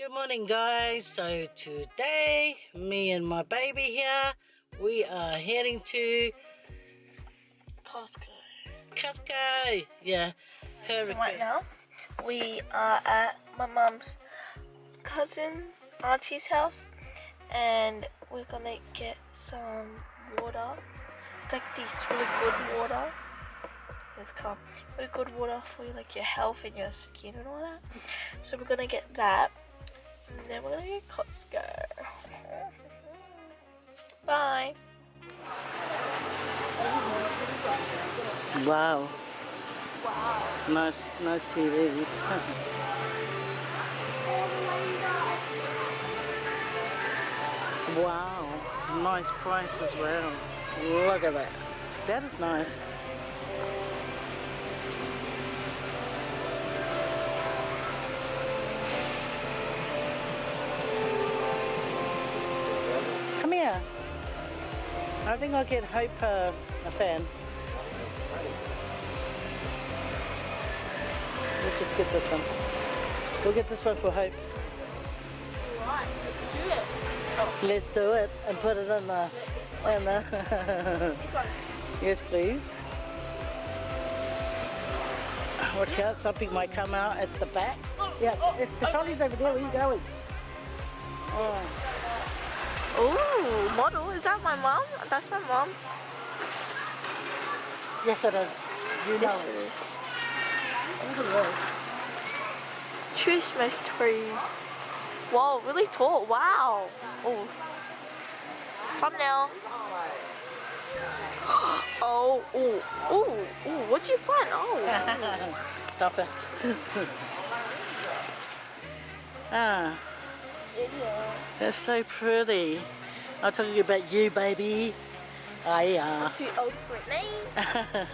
Good morning, guys. So today, me and my baby here, we are heading to Costco. Costco. Yeah. So right now, we are at my mom's cousin, auntie's house, and we're gonna get some water. It's like this really good water. It's called really good water for like your health and your skin and all that. So we're gonna get that, and then we're gonna get Costco. Bye. Wow. Wow. Nice TVs. Wow. Nice price as well. Look at that. That is nice. Come here. I think I'll get Hope a fan. Let's just get this one. We'll get this one for Hope. Alright, let's do it. Oh. Let's do it and put it in the... This one. Yes, please. Watch out, something might come out at the back. Yeah, the trolley's over there. Where are you going? Oh, model. Is that my mom? That's my mom. Yes, it is. You know Yes, it. it is. Look at Christmas tree. Wow, really tall. Wow. Oh. Thumbnail. Oh, oh, oh, oh. What'd you find? Oh. that. Stop it. That's so pretty. I'm talking about you, baby. I'm too old for it now.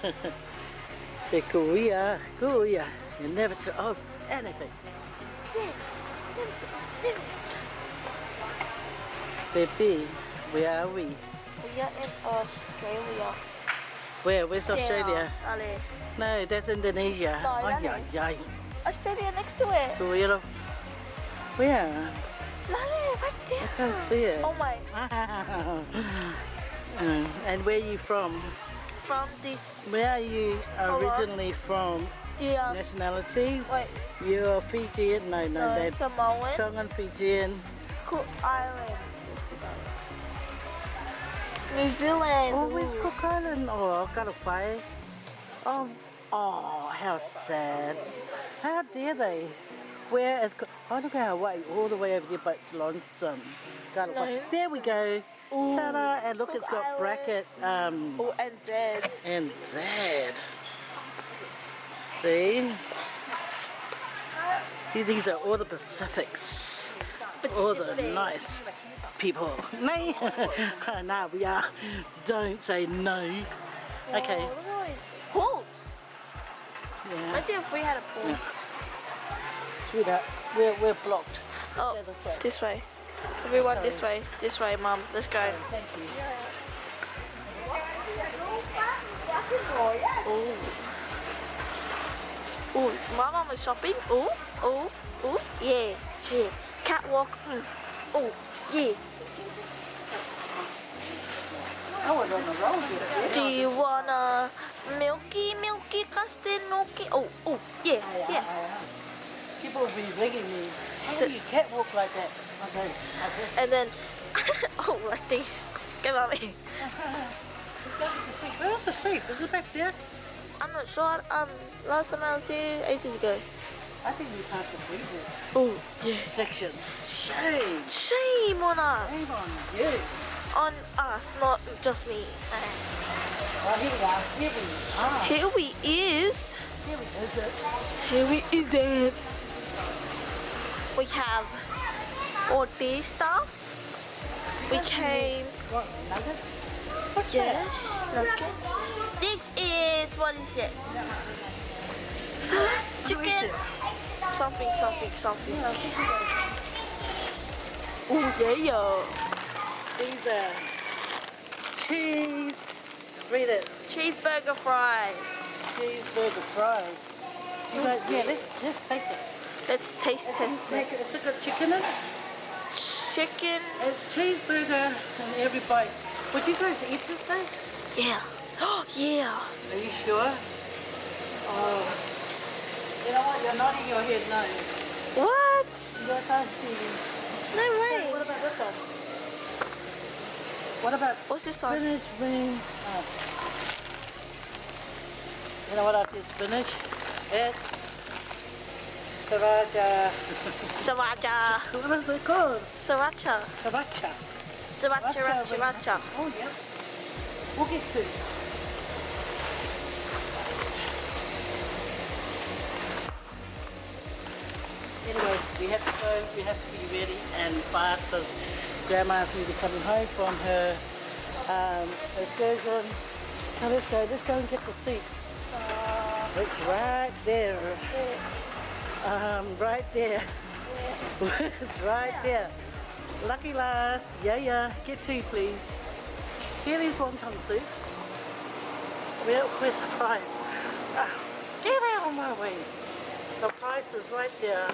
Kuya. You're never too old for anything. Baby, where are we? We are in Australia. Where's Australia? Ale. No, that's Indonesia. No, Ay, Lale. ay, ay. Australia next to it. Where? Lale, right there. I can't see it. Oh my. And where are you from? From this. Where are you originally from? The, Nationality? wait. You're Fijian? No, that's Samoan. Tongan Fijian. Cook Island. New Zealand. Oh, where's Cook Island? Oh, Kalawhai. Oh, how sad. How dare they? Where is... Oh, look at Hawaii, all the way over there, but it's lonesome. Nice. There we go. Ooh, Ta-da! And look, Cook it's got Island. brackets. Oh, and Z. And Z. See? See, these are all the Pacifics. All the nice people. No. Nah, we are. Don't say no. Okay. Pools. Yeah. Imagine if we had a pool. Yeah. Sweetheart, we're blocked. Oh, Let's go this way. Everyone, this way. This way, Mom. Let's go. Thank you. Oh, my mom is shopping. Oh, yeah. Catwalk. Oh, yeah. I was on the road here. Do you wanna milky custard milky? Oh, yeah. People will be begging me. How do you catwalk like that? Okay. And then, oh, like this. Come on, me. Where's the soup? Is it back there? I'm not sure. Last time I was here, ages ago. I think we passed the freezer Oh, yeah. section. Shame. Shame on us. Shame on you. On us, not just me. Oh, here we are. Here we is. Here we is it. Here we is it. We have all this stuff. We came. What, nuggets? What's Yes, nuggets. This is, what is it? Chicken. Something. Oh, yeah. These are cheese. Read it. Cheeseburger fries. Cheeseburger fries. You know, yeah, let's take it. Let's taste test it. It's got chicken in it. Chicken. It's cheeseburger in every bite. Would you guys eat this though? Yeah. Oh, yeah. Are you sure? Oh. You know what? You're nodding your head no. What? Yes, I see. No So way. what about this one? What about What's this one? spinach ring? Oh. You know what else is spinach? It's sriracha. Sriracha. What is it called? Sriracha. Sriracha. Sriracha. Sriracha. Oh yeah. We'll get two. Anyway, we have to go. We have to be ready and fast because Grandma's will be coming home from her excursion. So let's go. Let's go and get the seat. It's right there. Right there. It's right there. Lucky last. Yeah. Get two, please. Here these wonton soups. Where's the price? Get out of my way. The price is right there.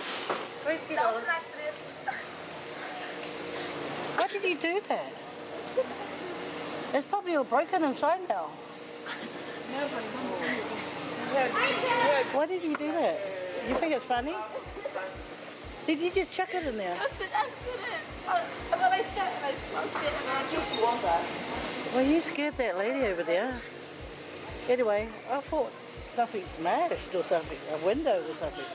$20. Why did you do that? It's probably all broken inside now. Why did you do that? You think it's funny? Did you just chuck it in there? It's an accident. I'm like that and I bumped it and I just want that. Well, you scared that lady over there. Anyway, I thought something smashed or something, a window or something.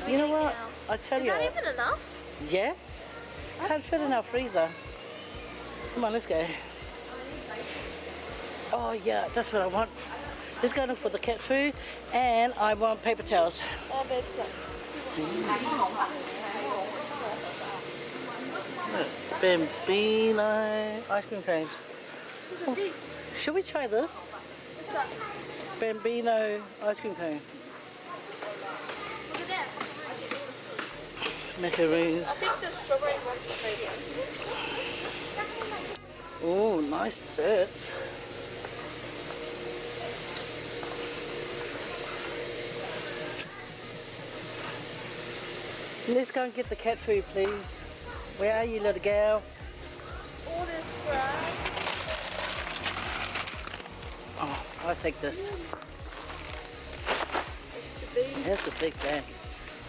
You know what? I tell you. Is that even enough? Yes. Can't fit in our freezer. Come on, let's go. Oh yeah, that's what I want. Let's go look for the cat food, and I want paper towels. Bambino ice cream cones. Oh, should we try this? Bambino ice cream cone. Look at that. Macaroons. I think the strawberry one's my favorite. Oh, nice desserts. Let's go and get the cat food, please. Where are you, little girl? Order fries. Oh, I'll take this. That's a big bag.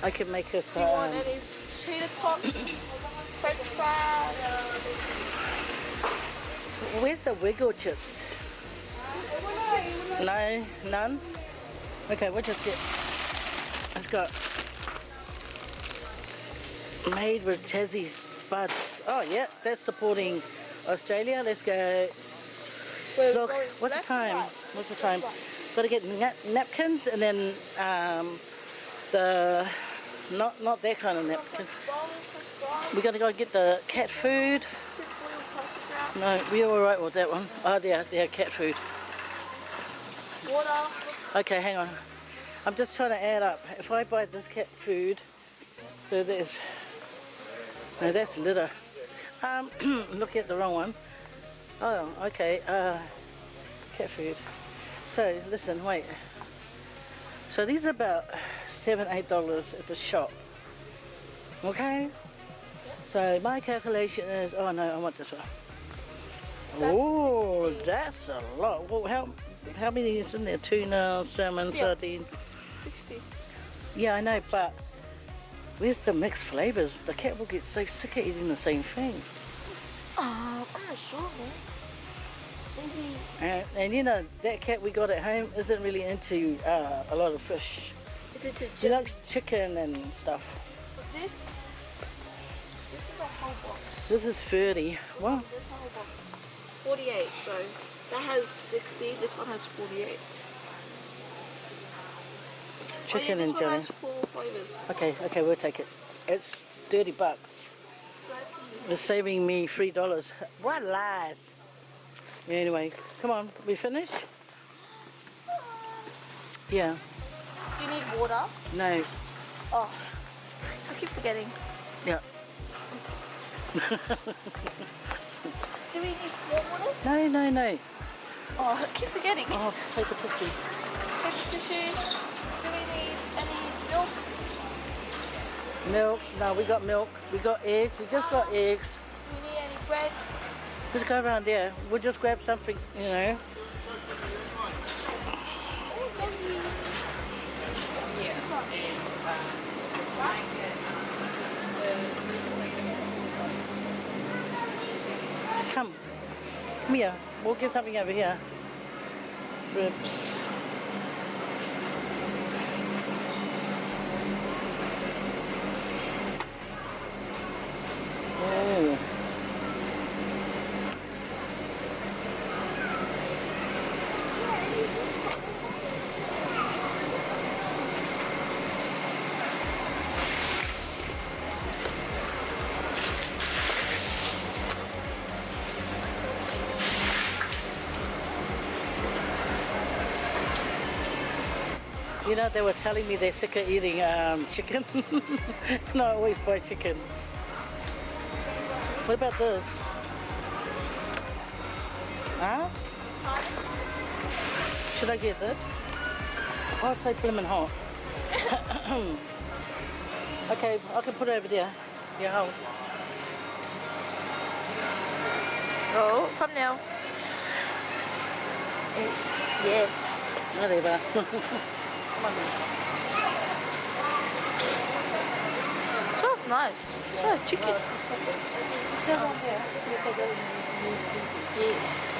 I can make us. Do you want any cheddar tots, French fries? Where's the wiggle chips? No, none. Okay, we'll just get. It's got made with Tassie spuds. Oh yeah, that's supporting Australia. Let's go. Look, what's the time? What's the time? Got to get napkins and then the not that kind of napkins. We got to go get the cat food. No, we're all right with that one. Oh, they're cat food. Water. Okay, hang on. I'm just trying to add up. If I buy this cat food, so there's no, that's litter. Look at the wrong one. Oh, okay. Cat food. So listen, wait. So these are about $7-8 at the shop. Okay. So my calculation is. Oh no, I want this one. Oh, that's a lot. Well, how many is in there? Tuna, salmon, sardine. 60. Yeah, I know, but where's the mixed flavors? The cat will get so sick of eating the same thing. I'm not sure, man. Maybe. And you know, that cat we got at home isn't really into a lot of fish. Is it She likes chicken and stuff. But this is a whole box. This is 30. What? This is a whole box. 48, bro. That has 60. This one has 48. Chicken this and one jelly. has 4 flavors. Okay, we'll take it. It's $30. It's saving me $3. What lies? Anyway, come on, we finished? Yeah. Do you need water? No. Oh, I keep forgetting. Yeah. Do we need more water? No. Oh, I keep forgetting. Oh, paper tissue. Paper tissue. Do we need any milk? Milk. No, we got milk. We got eggs. We just got eggs. Do we need any bread? Just go around there. We'll just grab something, you know. Come. Come here. We'll get something over here. Ribs. Oh. You know, they were telling me they're sick of eating chicken. And I always buy chicken. What about this? Huh? Should I get this? Oh, it's like blimmin' hot. Okay, I can put it over there. Yeah, hold. Oh, come now. Yes. Whatever. It smells nice. It smells like chicken. Yes.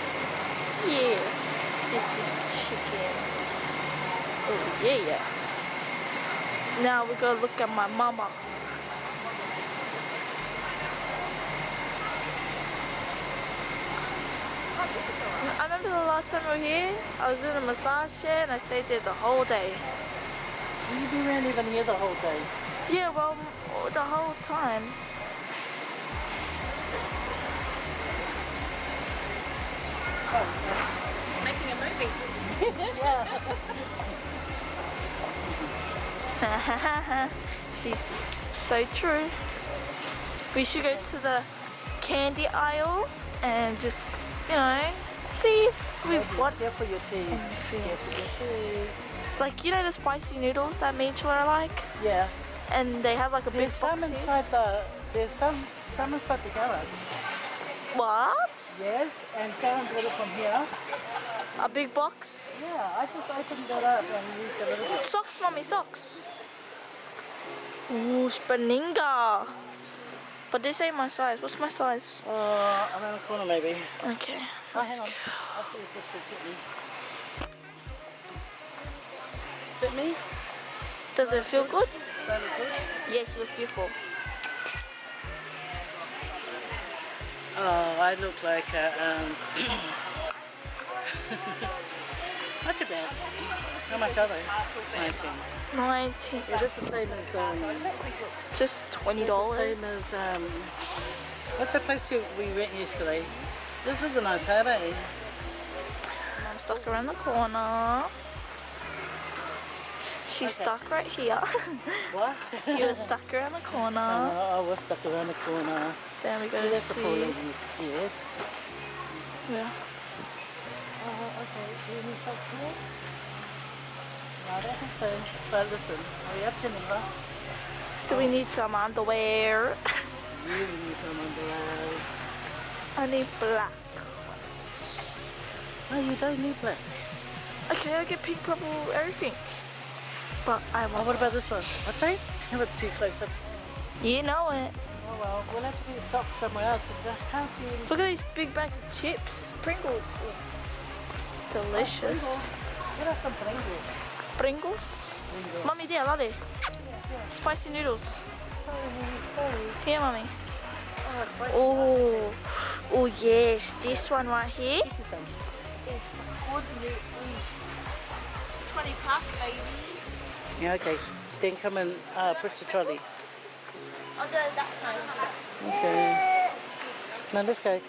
Yes. This is chicken. Oh yeah. Now we go look at my mama. I remember the last time we were here, I was in a massage chair and I stayed there the whole day. You weren't even here the whole day. Yeah, well, the whole time. Making a movie. Yeah. She's so true. We should go to the candy aisle and just, you know, see if we want Here for your tea. anything. Here for your tea. Like, you know the spicy noodles that me and Chilla like? Yeah. And they have like a big There's some box here. inside there's some inside the garage. What? Yes, and Karen got it from here. A big box? Yeah, I just opened that up and used a little bit. Socks, mommy, socks. Ooh, Spaninga. But this ain't my size. What's my size? Around the corner maybe. Okay. Oh, let's hang on. go. I'll see if this will fit me. Fit me? Does it feel good? Does it good? Yes, you look beautiful. Oh, I look like a, not too bad. How much are they? 19. 19. Yeah, that's the same as, Just $20. the same as, what's that place we went yesterday? This is a nice hat, eh? I'm stuck around the corner. She's Okay. stuck right here. What? You were stuck around the corner. I was stuck around the corner. Then we go to That's the poor see. lady's scared. Yeah. Okay. Do you need socks here? No, I don't think so. But listen, hurry up, Geneva. Do we need some underwear? You need some underwear. I need black. No, you don't need black. Okay, I get pink, purple, everything. But I Oh, want. what about this one? Okay. Have it too close up. You know it. Oh well, we'll have to get socks somewhere else because I can't see any. Look at these big bags of chips. Pringles. Ooh. Delicious. Get us some Pringles. Pringles? Mummy, there, lade. Spicy noodles. Here, mummy. Oh, oh yes, this one right here. Is the good meat. 20 pack, baby. Yeah, okay. Then come and push the trolley. I'll go that side. Okay. Now let's go. Here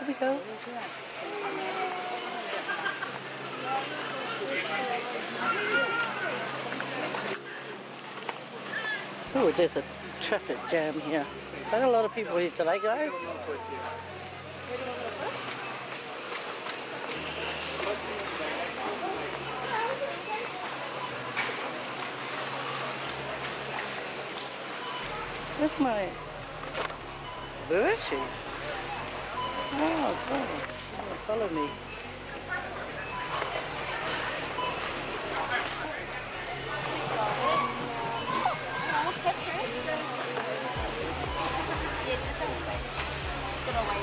we go. Oh, there's a traffic jam here. Quite a lot of people here today, guys. Where's my Where is she? Oh, God. Follow me. Oh, Tetris. Yes, don't waste. Get away.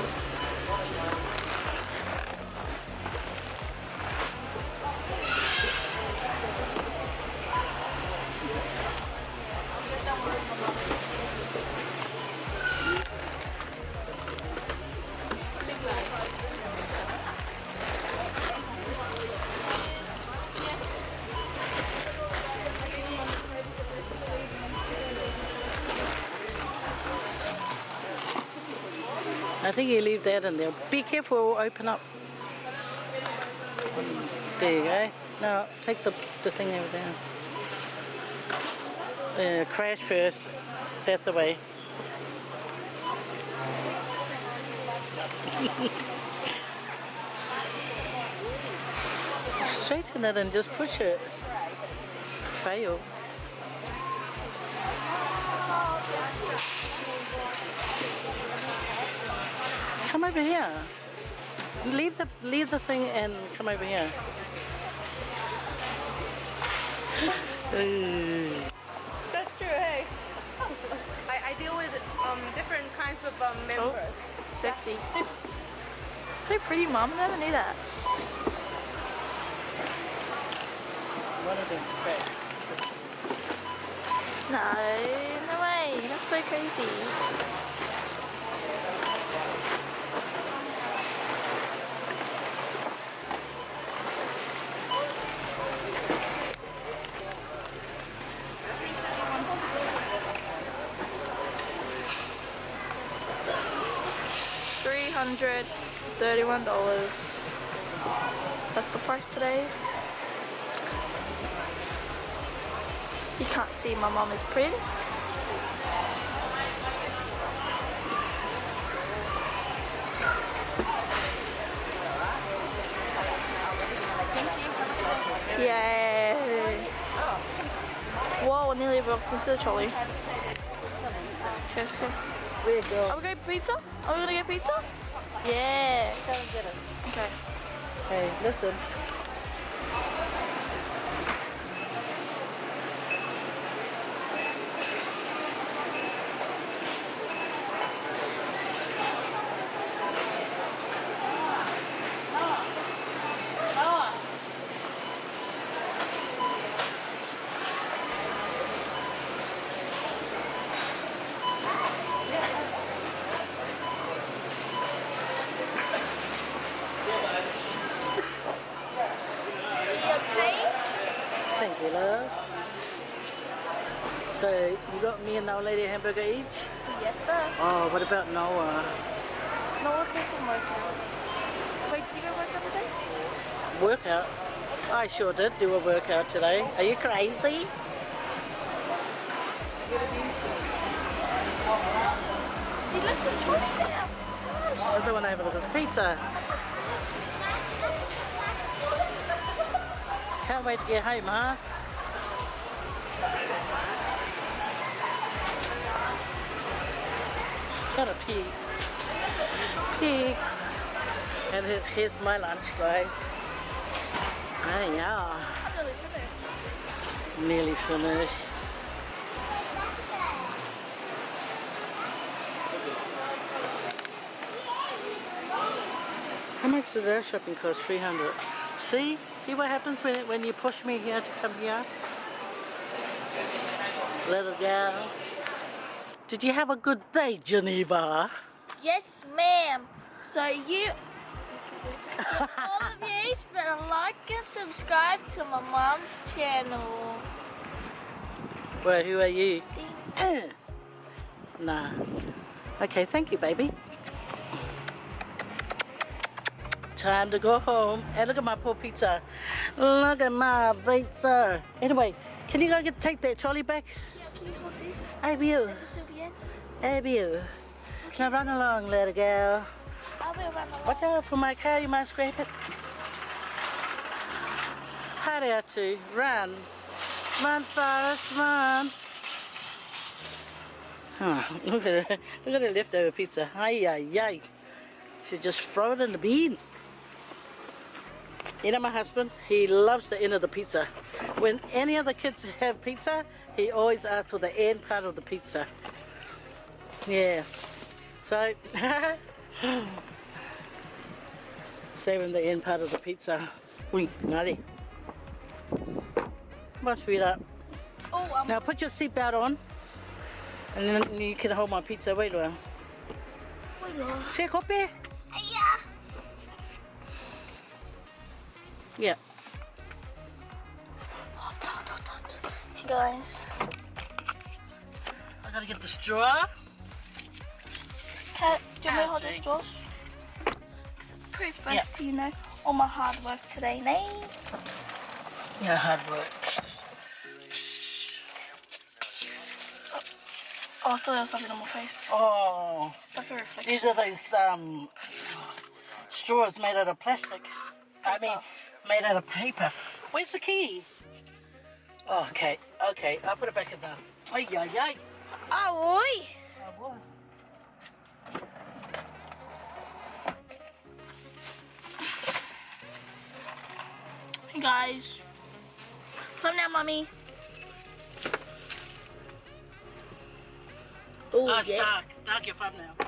I think you leave that in there. Be careful, it will open up. There you go. Now, take the thing over there. Crash first. That's the way. Straighten it and just push it. Fail. Come over here. Leave the thing and come over here. That's true, hey. I deal with different kinds of members. Sexy. So pretty, Mom. I never knew that. One of them cracked. No way. That's so crazy. $331. That's the price today. You can't see my mum is print. Yay! Whoa, I nearly walked into the trolley. Okay, let's go. Where you go? Are we going pizza? Are we gonna get pizza? Yeah. Go and get it. Okay. Hey, listen. Your change? Thank you, love. So, you got me and the old lady a hamburger each? Yes, sir. Oh, what about Noah? No, we'll take some workout. Wait, did you go work out today? Workout? I sure did do a workout today. Are you crazy? You left the trolley there. I don't want to have a look at the pizza. Can't wait to get home, huh? Gotta pee. Pee. And here's my lunch, guys. Oh, yeah. Nearly finished. How much did that shopping cost? 300. See? See what happens when you push me here to come here? Little girl. Did you have a good day, Geneva? Yes, ma'am. So you, all of you, better like and subscribe to my mom's channel. Well, who are you? Nah. Okay, thank you, baby. Time to go home. Hey, look at my poor pizza. Look at my pizza. Anyway, can you go take that trolley back? Can you hold this? I will. The serviettes. I will. Now run along, little girl. I will run along. Watch out for my car, you might scrape it. Hurry up, too. Run. Run, Forrest, run. Oh, look at it. Look at the leftover pizza. Ay, ay, ay. Should just throw it in the bin. You know my husband, he loves the end of the pizza. When any of the kids have pizza, he always asks for the end part of the pizza. Yeah. So, saving the end part of the pizza. Ui, nari. Come on, sweetheart. Oh, Now put your seatbelt on. And then you can hold my pizza. Wait a while. Se kope? Yeah. Yeah. Hey guys. I gotta get the straw. Kat, do you want to hold the Thanks. straws? It's a proof Yeah. to, you know, all my hard work today, Nate. Yeah, hard work. Oh, I thought there was something on my face. Oh, It's like a reflection. these are those straws made out of plastic. I mean, made out of paper. Where's the key? Oh, okay, okay, I'll put it back in there. Ay, ay, ay. Oh, oi. Oh, boy. Hey guys. Come now, mommy. Oh, it's dark. Dark your thumb now.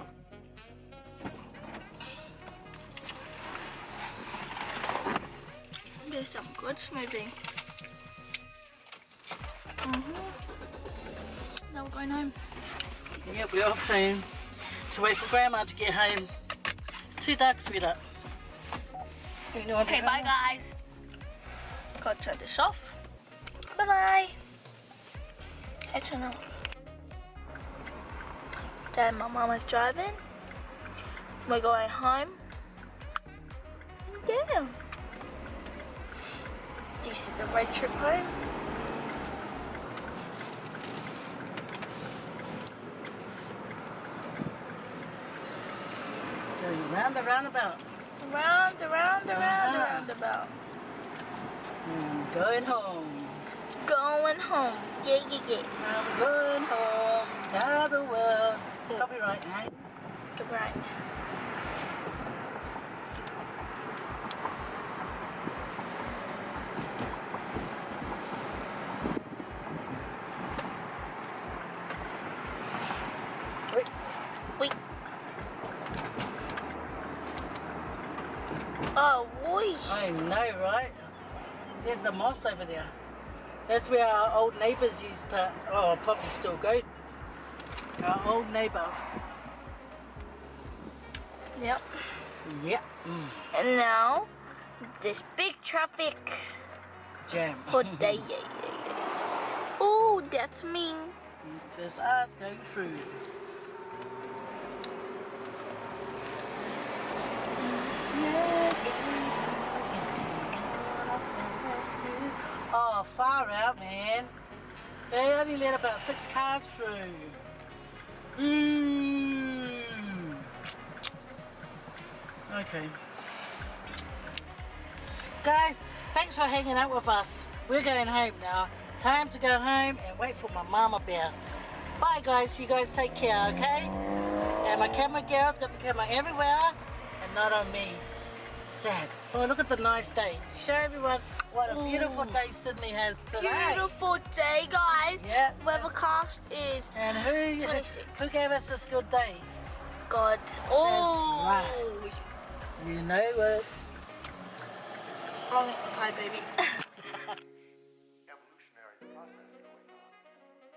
There's some good smoothie. Now we're going home. Yeah, we're off home to wait for Grandma to get home. It's too dark, sweetheart. You know what Okay, I'm bye doing? guys. Gotta turn this off. Bye bye. Hey, turn it off. Dad and my mom is driving. We're going home. Yeah. This is the road trip home. Going round the roundabout. Round, around, around, Uh-huh. around about. And going home. Going home. Yeah, yeah, yeah. I'm going home. Tell the world. Copyright, eh? Good right. Wait. Wait. Oh, boy. I know, right? There's a moss over there. That's where our old neighbours used to, oh, probably still go. Our old neighbour. Yep. Yeah. And now, this big traffic Jam. for days. Oh, that's me. Just us going through. Oh, far out, man. They only let about 6 cars through. Ooh. Okay. Guys, thanks for hanging out with us. We're going home now. Time to go home and wait for my mama bear. Bye guys, you guys take care, okay? And my camera girl's got the camera everywhere and not on me. Sad. Oh, look at the nice day. Show everyone what a beautiful day Sydney has today. Beautiful day, guys. Yeah. Weathercast is And who 26. who gave us this good day? God. Oh. right. You know it. Wrong side, baby.